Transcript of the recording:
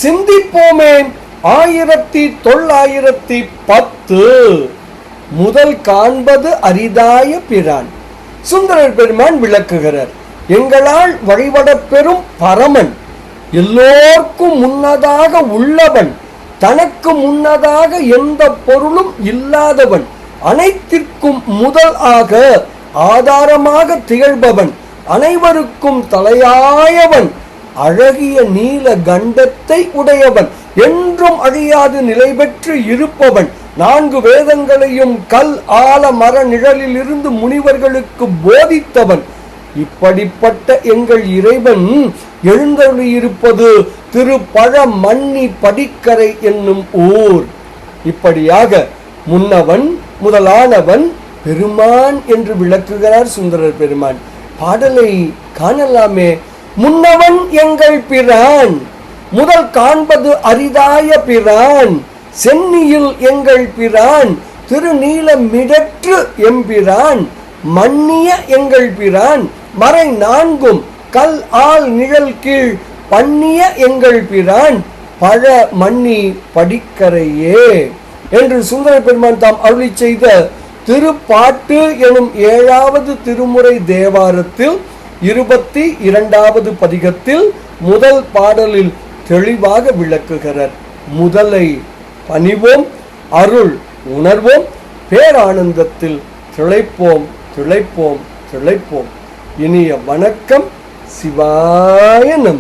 சிந்திப்போமே. 1910 முதல் காண்பது அரிதாய பிரான். சுந்தரர் பெருமான் விளக்குகிறார். எங்களால் வழிபடப் பெறும் பரமன், எல்லோர்க்கும் முன்னதாக உள்ளவன், தனக்கு முன்னதாக எந்த பொருளும் இல்லாதவன், அனைத்திற்கும் முதல் ஆக ஆதாரமாக திகழ்பவன், அனைவருக்கும் தலையாயவன், அழகிய நீல கண்டத்தை உடையவன், என்றும் அழியாது நிலை பெற்று இருப்பவன், 4 வேதங்களையும் கல் ஆல மர நிழலில் இருந்து முனிவர்களுக்கு போதித்தவன். இப்படிப்பட்ட எங்கள் இறைவன் எழுந்தருளியிருப்பது திருப்பழ மன்னி படிக்கரை என்னும் ஊர். இப்படியாக முன்னவன் முதலானவன் பெருமான் என்று விளக்குகிறார் சுந்தரர் பெருமான். பாடலை காணலாமே. முன்னவன் எங்கள் பிரான், முதல் காண்பது அரிதாய பிரான், சென்னியில் எங்கள் பிரான், திருநீலமிடற்று எம்பிரான், மன்னிய எங்கள் பிரான், மறை 4 கல் ஆல் நிழல் கீழ் பண்ணிய எங்கள் பிரான், பழ மன்னி படிக்கரையே என்று சுந்தர பெருமான் தாம் அருளி செய்த திருப்பாட்டு எனும் 7வது திருமுறை தேவாரத்தில் 22வது பதிகத்தில் முதல் பாடலில் தெளிவாக விளக்குகிறார். முதலை பணிவோம், அருள் உணர்வோம், பேரானந்தத்தில் திளைப்போம் திளைப்போம் திளைப்போம். இனிய வணக்கம். சிவாய நம.